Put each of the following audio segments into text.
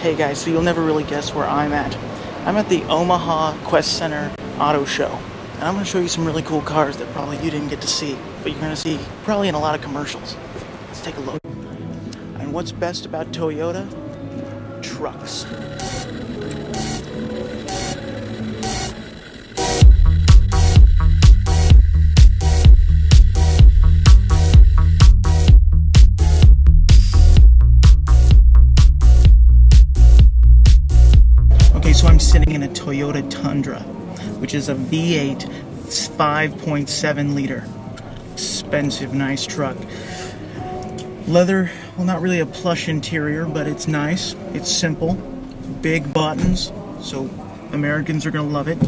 Hey guys, so you'll never really guess where I'm at. I'm at the Omaha Quest Center Auto Show. And I'm going to show you some really cool cars that probably you didn't get to see, but you're going to see probably in a lot of commercials. Let's take a look. And what's best about Toyota? Trucks. So I'm sitting in a Toyota Tundra, which is a V8 5.7 liter. Expensive, nice truck. Leather, well, not really a plush interior, but it's nice. It's simple. Big buttons, so Americans are gonna love it.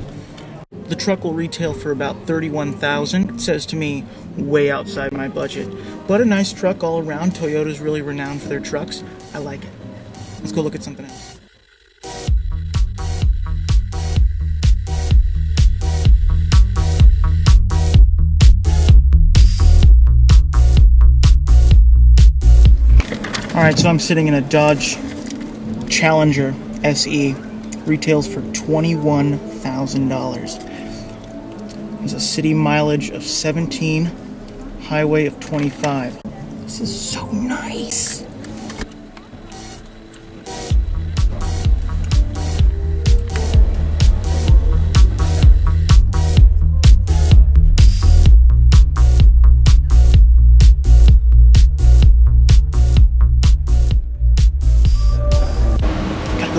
The truck will retail for about $31,000. It says to me, way outside my budget. But a nice truck all around. Toyota's really renowned for their trucks. I like it. Let's go look at something else. Alright, so I'm sitting in a Dodge Challenger SE. Retails for $21,000. There's a city mileage of 17, highway of 25. This is so nice.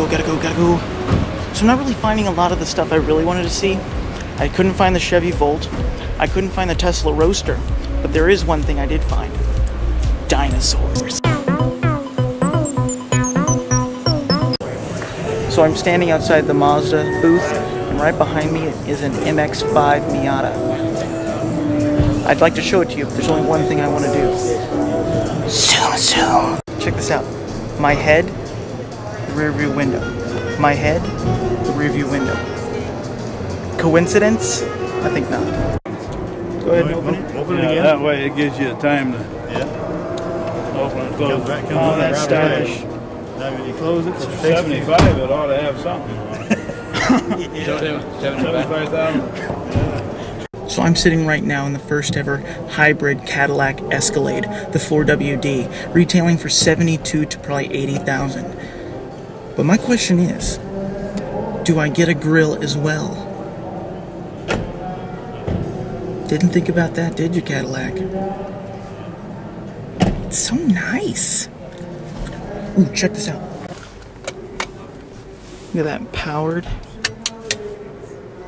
Gotta go. So I'm not really finding a lot of the stuff I really wanted to see. I couldn't find the Chevy Volt. I couldn't find the Tesla Roadster. But there is one thing I did find. Dinosaurs. So I'm standing outside the Mazda booth, and right behind me is an MX-5 Miata. I'd like to show it to you, but there's only one thing I want to do. Zoom. Check this out. My head, the rear view window. My head, the rear view window. Coincidence? I think not. Go ahead and open it. Open it again. That way it gives you time to open and close. Oh, that's stylish. Now when you close it, for 75, it ought to have something. 75,000. So I'm sitting right now in the first ever hybrid Cadillac Escalade, the 4WD, retailing for $72,000 to probably $80,000. But my question is, do I get a grill as well? Didn't think about that, did you, Cadillac? It's so nice. Ooh, check this out. Look at that, powered.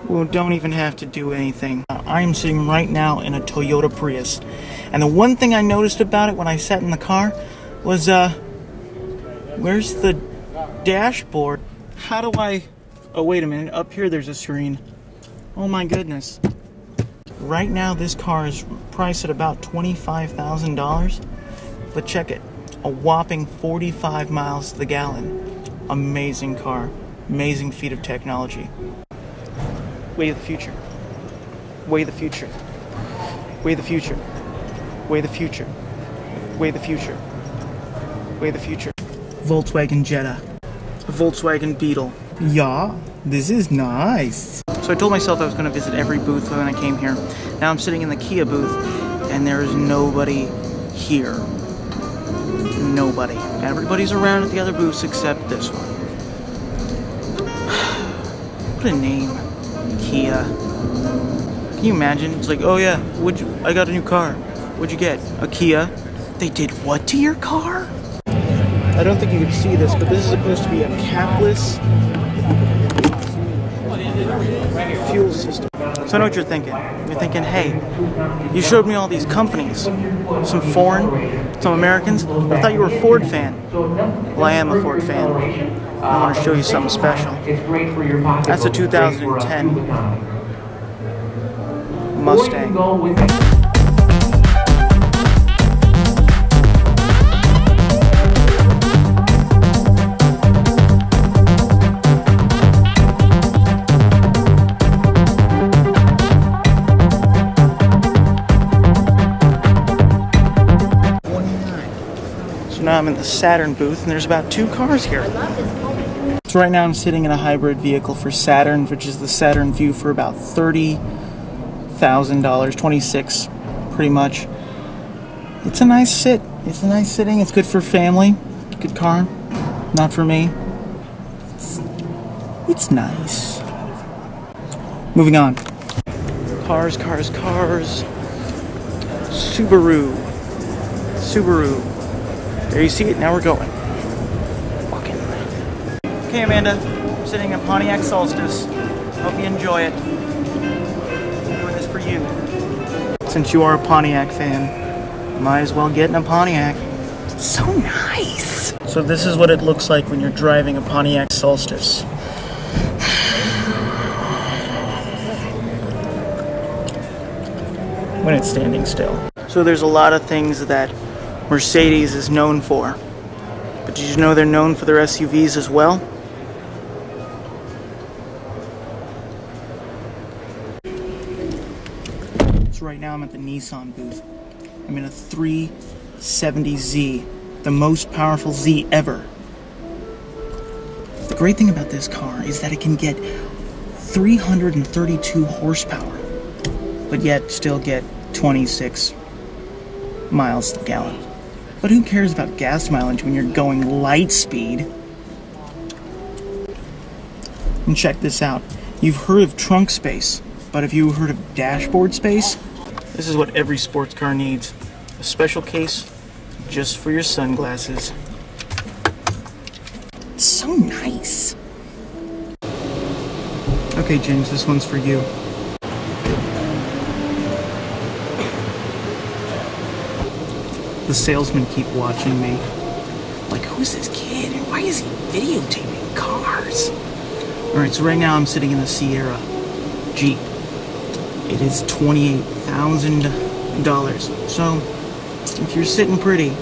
Well, don't even have to do anything. I am sitting right now in a Toyota Prius. And the one thing I noticed about it when I sat in the car was, where's the dashboard? How do I... Oh, wait a minute. Up here there's a screen. Oh my goodness. Right now this car is priced at about $25,000. But check it. A whopping 45 miles to the gallon. Amazing car. Amazing feat of technology. Way of the future. Way of the future. Way of the future. Way of the future. Way of the future. Way of the future. Volkswagen Jetta. A Volkswagen Beetle. Yeah, this is nice. So I told myself I was going to visit every booth when I came here. Now I'm sitting in the Kia booth, and there is nobody here. Nobody. Everybody's around at the other booths except this one. What a name. Kia. Can you imagine? It's like, oh yeah, I got a new car. What'd you get? A Kia. They did what to your car? I don't think you can see this, but this is supposed to be a capless fuel system. So I know what you're thinking. You're thinking, hey, you showed me all these companies. Some foreign, some Americans. I thought you were a Ford fan. Well, I am a Ford fan. I want to show you something special. That's a 2010 Mustang. So now I'm in at the Saturn booth, and there's about 2 cars here. So right now I'm sitting in a hybrid vehicle for Saturn, which is the Saturn Vue, for about $30,000, 26 pretty much. It's a nice sit. It's a nice sitting. It's good for family. Good car. Not for me. It's nice. Moving on. Cars, cars, cars. Subaru. Subaru. There you see it. Now we're going. Walking. Okay, Amanda. I'm sitting in Pontiac Solstice. Hope you enjoy it. I'm doing this for you. Since you are a Pontiac fan, might as well get in a Pontiac. It's so nice. So this is what it looks like when you're driving a Pontiac Solstice. When it's standing still. So there's a lot of things that Mercedes is known for. But did you know they're known for their SUVs as well? So right now I'm at the Nissan booth. I'm in a 370Z, the most powerful Z ever. The great thing about this car is that it can get 332 horsepower, but yet still get 26 miles per gallon. But who cares about gas mileage when you're going light speed? And check this out. You've heard of trunk space, but have you heard of dashboard space? This is what every sports car needs. A special case just for your sunglasses. It's so nice. Okay, James, this one's for you. The salesmen keep watching me. Like, who's this kid and why is he videotaping cars? Alright, so right now I'm sitting in the Sierra Jeep. It is $28,000. So, if you're sitting pretty,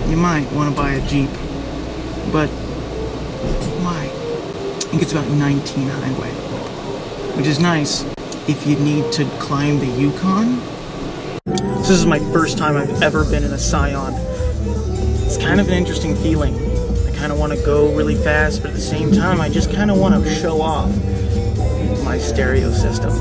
you might want to buy a Jeep. But, why? I think it's about 19 highway. Which is nice if you need to climb the Yukon. This is my first time I've ever been in a Scion. It's kind of an interesting feeling. I kind of want to go really fast, but at the same time, I just kind of want to show off my stereo system.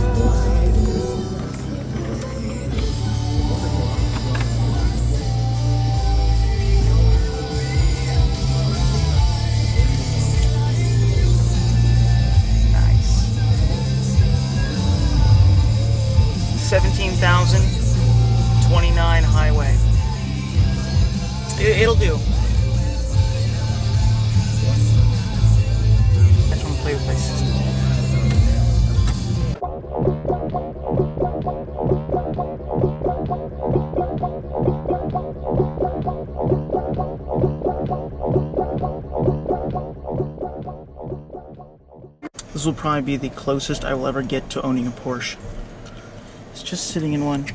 Nice. 17,029 highway. It'll do. I just want to play with my system. This will probably be the closest I will ever get to owning a Porsche. It's just sitting in one.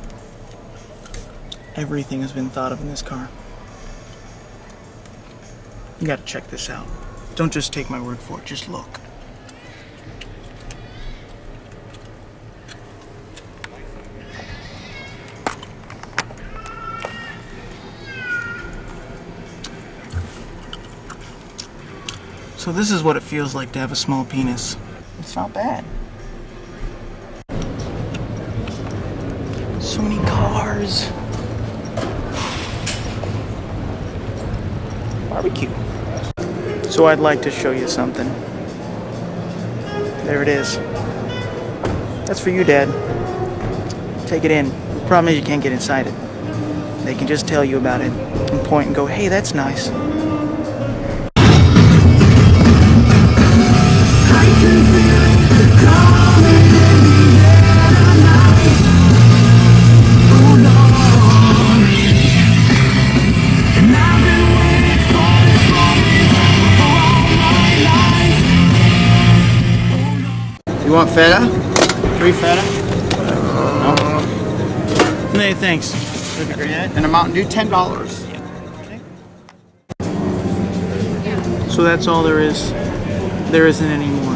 Everything has been thought of in this car. You gotta check this out. Don't just take my word for it, just look. So this is what it feels like to have a small penis. It's not bad. So many cars. Barbecue. So I'd like to show you something. There it is. That's for you, Dad. Take it in. The problem is you can't get inside it. They can just tell you about it and point and go, hey, that's nice. You want feta? 3 feta? Hey, thanks. That'd be great. And a Mountain Dew, $10. Okay. So that's all there is. There isn't any more.